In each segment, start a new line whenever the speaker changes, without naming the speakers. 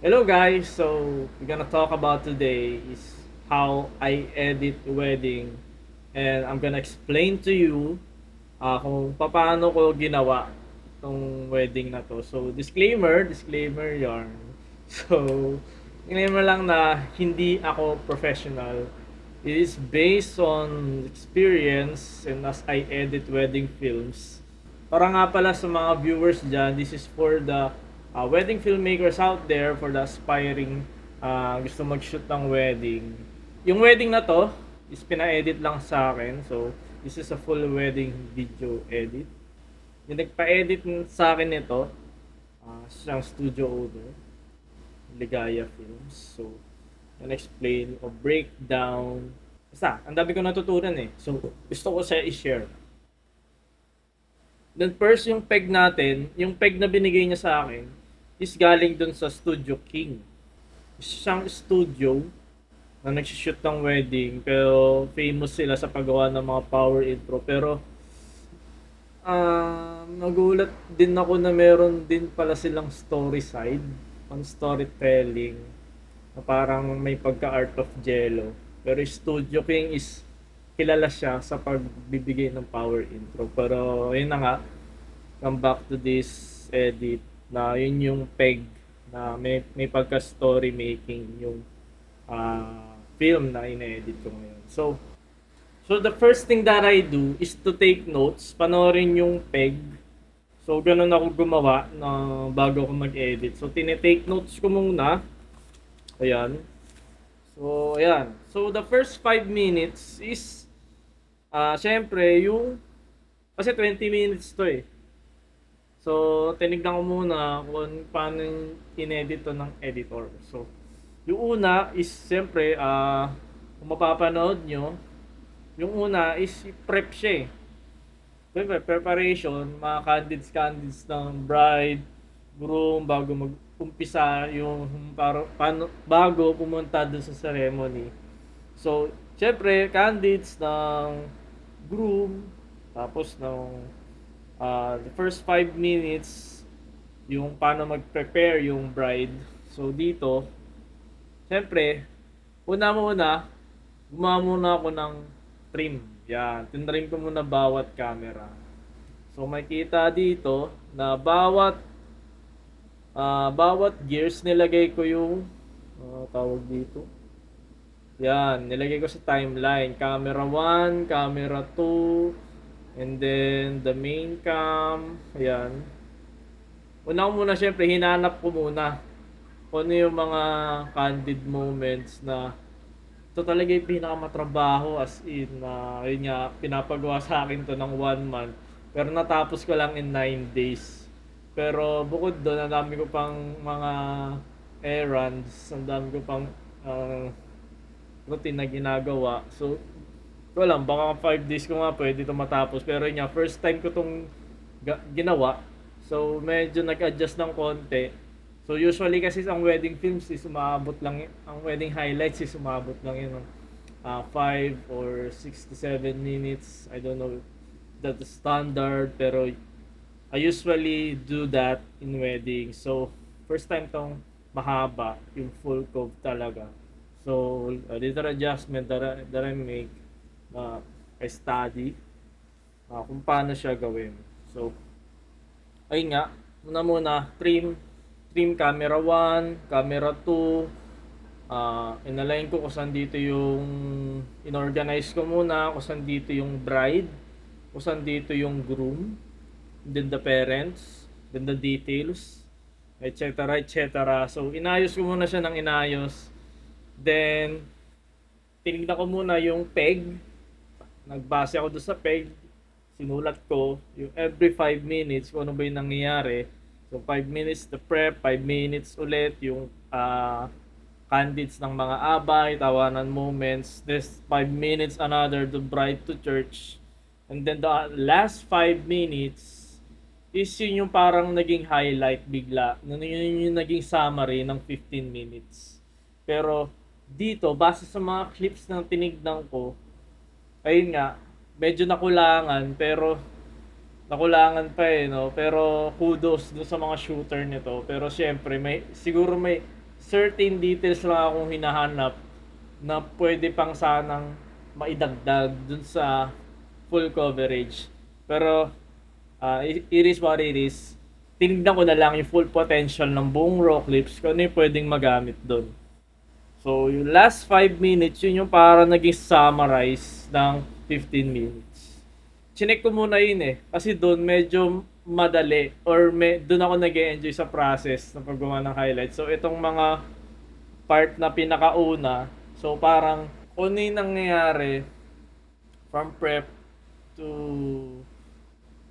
Hello guys, so we're gonna talk about today is how I edit wedding, and I'm gonna explain to you kung paano ko ginawa tong wedding na to. So disclaimer yarn. So disclaimer lang na hindi ako professional. It is based on experience and as I edit wedding films. Para nga pala sa mga viewers dyan, this is for the wedding filmmakers out there, for the aspiring gusto mag-shoot ng wedding. Yung wedding na to is pina-edit lang sa akin. So, this is a full wedding video edit. Yung nagpa-edit sa akin nito, siyang studio owner, Ligaya Films. So, explain o breakdown. Basta, ang dami ko natutunan eh. So, gusto ko siya i-share. Then first, yung peg natin, yung peg na binigay niya sa akin, is galing dun sa Studio King. Isang studio na nagsishoot ng wedding, pero famous sila sa paggawa ng mga power intro. Pero, nagulat din ako na meron din pala silang story side, on storytelling, na parang may pagka-art of jello. Pero Studio King is kilala siya sa pagbibigay ng power intro. Pero yun na nga, come back to this edit na yun yung peg na may pagka-story making yung film na ine-edit ko ngayon. So the first thing that I do is to take notes, panoorin yung peg. So ganun ako gumawa na bago ako mag-edit. So tine-take notes ko muna. Ayan. So ayan. So the first 5 minutes is syempre yung kasi 20 minutes to eh. So, tinignan ko muna kung paano in-edit to ng editor. So, yung una is siyempre, kung mapapanood nyo, yung una is prep siya eh. Siyempre, preparation, mga candids ng bride, groom, bago mag-umpisa yung bago pumunta dun sa ceremony. So, siyempre, candids ng groom, tapos ng the first 5 minutes, yung paano mag-prepare yung bride. So, dito, syempre, una gumawa muna ako ng trim. Yan, tinrim ko muna bawat camera. So, makita dito na bawat gears nilagay ko yung tawag dito. Yan, nilagay ko sa timeline. Camera 1, camera 2, and then the main cam. Ayan. Una ko muna syempre, hinanap ko muna kung ano yung mga candid moments na ito talaga yung pinakamatrabaho as in na yun nga, pinapagawa sa akin to ng 1 month. Pero natapos ko lang in 9 days. Pero bukod doon, ang dami ko pang mga errands, ang dami ko pang routine na ginagawa. So, ko lang, baka 5 days ko nga pwede ito matapos. Pero yun nga, first time ko itong ginawa. So, medyo nag-adjust ng konti. So, usually kasi ang wedding films is umabot lang, ang wedding highlights is umabot lang yun ng 5 or 6 to 7 minutes. I don't know that's the standard, pero I usually do that in wedding. So, first time tong mahaba, yung full cove talaga. So, a little adjustment that I make, I study kung paano siya gawin. So, ayun nga, muna trim camera 1, camera 2, inalign ko kung saan dito yung inorganize ko muna, kung saan dito yung bride, kung saan dito yung groom, then the parents, then the details, etc. etc. So, inayos ko muna siya ng inayos. Then, tinignan ko muna yung peg. Nagbase ako doon sa peg. Sinulat ko yung every 5 minutes kung ano ba yung nangyayari. So, 5 minutes the prep, 5 minutes ulit yung candidates ng mga abay, tawanan moments. This 5 minutes another the bride to church. And then the last 5 minutes is yun yung parang naging highlight bigla. Yun yung naging summary ng 15 minutes. Pero dito, base sa mga clips na tinignan ko, ayun nga, medyo nakulangan pa eh, no? Pero kudos do sa mga shooter nito. Pero syempre, siguro may certain details lang akong hinahanap na pwede pang sanang maidagdag dun sa full coverage. Pero it is what it is. Tinignan ko na lang yung full potential ng buong raw clips kung ano yung pwedeng magamit doon. So, yung last 5 minutes, yun yung para naging summarize ng 15 minutes. Chinek ko muna yun eh. Kasi doon medyo madali or doon ako nag-enjoy sa process ng paggawa ng highlights. So, itong mga part na pinakauna, so parang kung ano yung nangyayari from prep to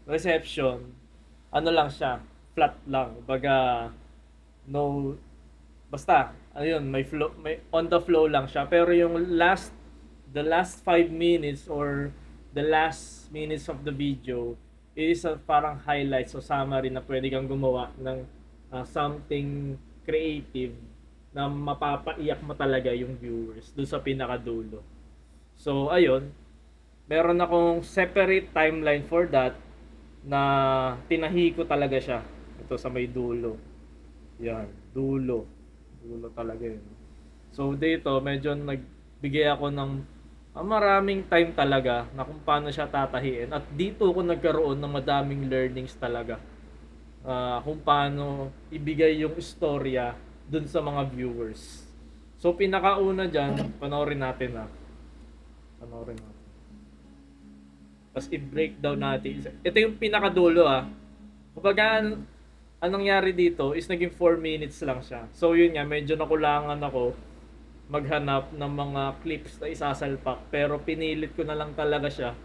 reception, ano lang siya, flat lang. Baga, no, basta, ayun, may flow, may on the flow lang siya. Pero yung the last 5 minutes or the last minutes of the video is parang highlights o summary na pwede kang gumawa ng something creative na mapapaiyak mo talaga yung viewers dun sa pinakadulo. So, ayun, meron akong separate timeline for that na tinahi ko talaga siya. Ito sa may dulo. Yan, dulo. Dulo talaga yun. So, dito, medyo nagbigay ako ng maraming time talaga na kung paano siya tatahiin. At dito ako nagkaroon ng madaming learnings talaga. Kung paano ibigay yung istorya dun sa mga viewers. So, pinakauna dyan, panoorin natin Panoorin natin. Tapos i-breakdown natin. Ito yung pinakadulo Kapag anong nangyari dito is naging 4 minutes lang siya. So, yun nga, medyo nakulangan ako maghanap ng mga clips na isasalpak. Pero pinilit ko na lang talaga siya.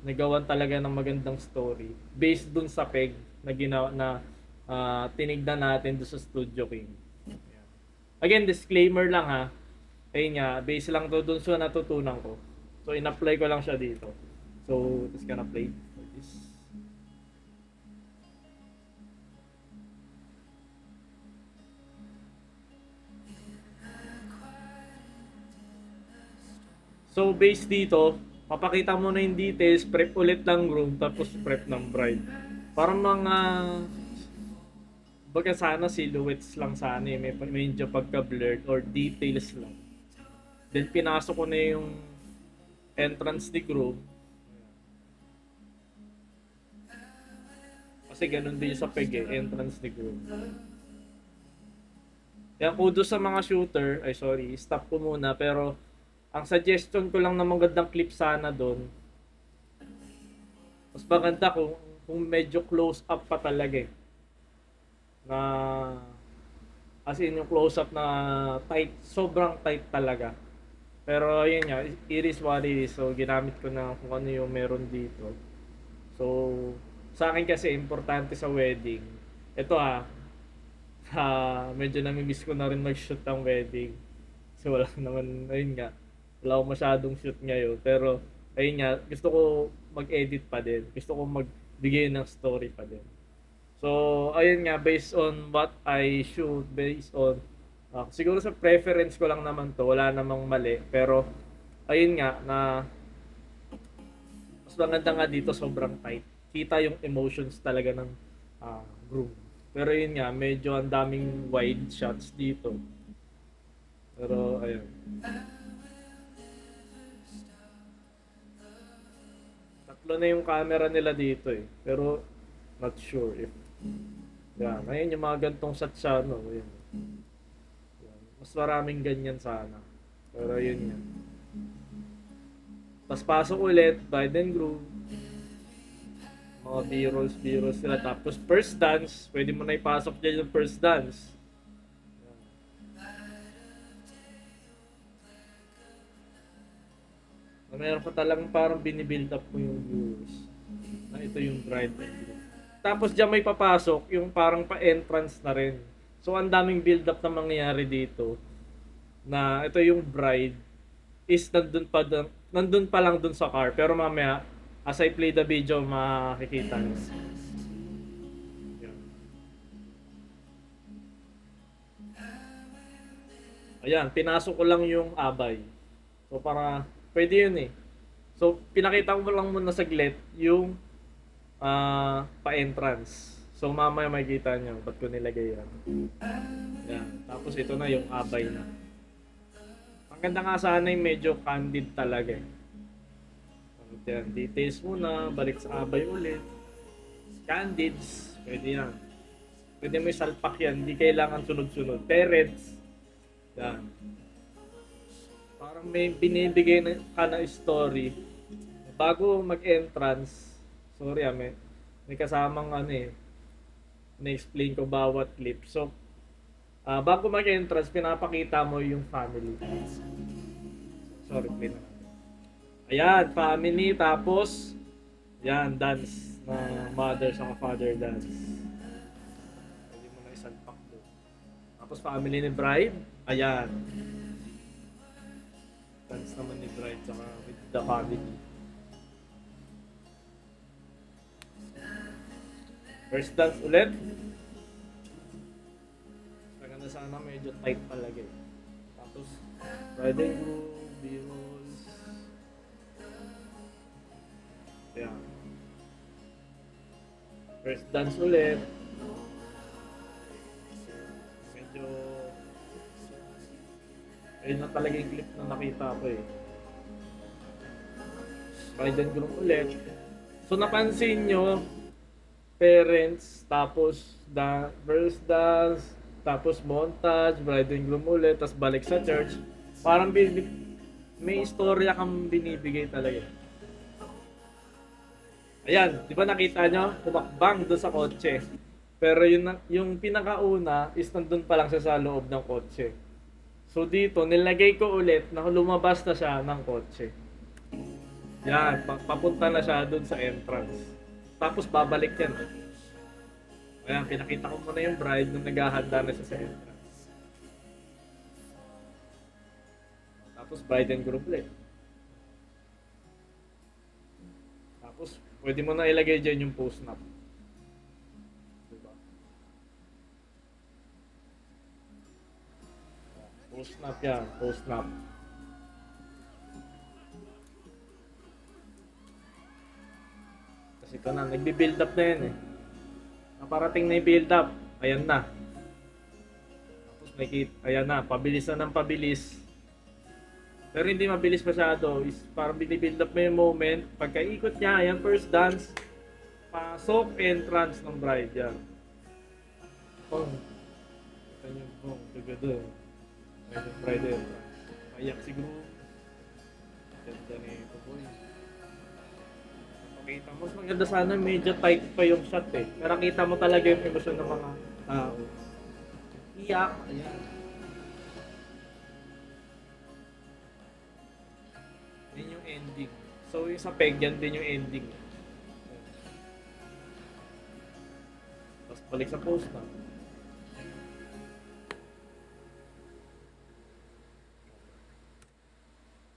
Nagawan talaga ng magandang story. Based dun sa peg na ginawa na tinignan natin doon sa Studio King. Again, disclaimer lang Ayun nga, base lang to dun sa natutunan ko. So, in-apply ko lang siya dito. So, just gonna play for this. So, base dito, papakita mo na yung details, prep ulit ng groom, tapos prep ng bride. Parang mga baga sana silhouettes lang sana may medyo pagka-blurred or details lang. Then pinasok ko na yung entrance ni groom. Kasi ganun din sa peg entrance ni groom. Kaya kudos sa mga shooter, stop ko muna, pero ang suggestion ko lang na magandang clip sana doon. Mas maganda kung medyo close up pa talaga na as in yung close up na tight, sobrang tight talaga. Pero yun nga, it is what it is. So ginamit ko na kung ano yung meron dito. So sa akin kasi importante sa wedding. Ito medyo nami-miss ko na rin mag-shoot ng wedding. So wala naman, ayun nga, wala akong masyadong shoot ngayon. Pero ayun nga, gusto ko mag-edit pa din. Gusto ko magbigay ng story pa din. So ayun nga, based on what I shoot, based on siguro sa preference ko lang naman to, wala namang mali. Pero ayun nga, na mas maganda nga dito, sobrang tight. Kita yung emotions talaga ng groom. Pero yun nga, medyo ang daming wide shots dito. Pero ayun. Tatlo na yung camera nila dito Pero not sure if yan, ayun yung mga gantong shot siya, Yan. Mas maraming ganyan sana. Pero yun yan. Tapos pasok ulit, bride and groom. Mga B-rolls sila. Tapos first dance, pwede mo na ipasok dyan yung first dance. Na meron ka talagang parang binibuild up mo yung viewers. Na ito yung bride and groom. Tapos dyan may papasok, yung parang pa-entrance na rin. So ang daming build up na mangyayari dito. Na ito yung bride is nandun pa lang dun sa car. Pero mamaya, as I play the video, makikita nyo. Ayan, pinasok ko lang yung abay. So para, pwede yun So pinakita ko lang muna saglit yung pa-entrance. So mamaya makikita nyo ba't ko nilagay yan. Yan. Tapos Tapos ito na yung abay na. Ang ganda nga sana yung medyo candid talaga eh. Yan, details muna, balik sa abay ulit. Candids, pwede yan. Pwede mo isalpak yan, hindi kailangan sunod-sunod. Parents, yan. Parang may binibigay na ka na story. Bago mag-entrance, sorry may kasamang ano eh, na-explain ko bawat clip. So, bago mag-entrance, pinapakita mo yung family. Sorry, play na. Ayan, family, tapos, yan, dance na mother sa father dance. Pwede mo na isalpak doon. Tapos, family ni bride, ayan. Dance naman ni bride saka with the family. First dance ulit. Maganda sana medyo tight palagi. Tapos, bride and groom, B-rolls. Ayan. First dance ulit. Medyo ayun na talaga yung clip na nakita ko eh. Bride and groom ulit. So napansin nyo, parents, tapos first dance, tapos montage, bride and groom ulit, tapos balik sa church. Parang may istorya kang binibigay talaga. Ayan, di ba nakita nyo? Tumakbang doon sa kotse. Pero yung pinakauna is nandun pa lang siya sa loob ng kotse. So dito, nilagay ko ulit na lumabas na siya ng kotse. Yan, papunta na siya doon sa entrance. Tapos babalik yan. Ayan, pinakita ko muna yung bride nung naghahanda na siya sa entrance. Tapos bride and groom ulit. Tapos, pwede mo na ilagay dyan yung post-snap. Diba? Post-snap yan, post-snap. Kasi ito na, nagbi-build up na yan eh. Naparating na yung build up. Ayan na. Tapos ayan na, pabilis na ng pabilis. Pero hindi mabilis masyado. Is parang binibuild up mo yung moment. Pagkaikot niya, ayan, first dance. Pasok, entrance ng bride. Yan. Pong. Ito yung pong. Gagado. Ayan yung bride entrance. Payak siguro. Ganda ni ito boy. Pakita mo. Mas maganda sana medyo tight pa yung shot eh. Pero kita mo talaga yung emosyon ng mga tao. Iyak. Ayan. Yan yung ending. So yung sa peg, yan din yung ending. Tapos balik sa post na.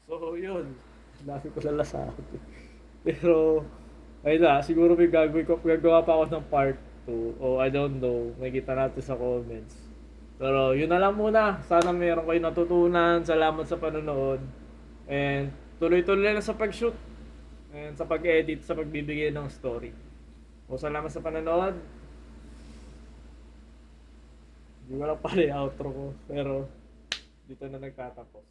So yun. Dami ko lalasahan. Pero, ayun na, siguro gagawa pa ako ng part 2. O I don't know. Makikita natin sa comments. Pero yun na lang muna. Sana meron kayo natutunan. Salamat sa panonood. And tuloy-tuloy lang sa pag-shoot and sa pag-edit, sa pagbibigay ng story. O salamat sa panonood. Hindi ko lang pala yung outro ko, pero dito na nagtatapos.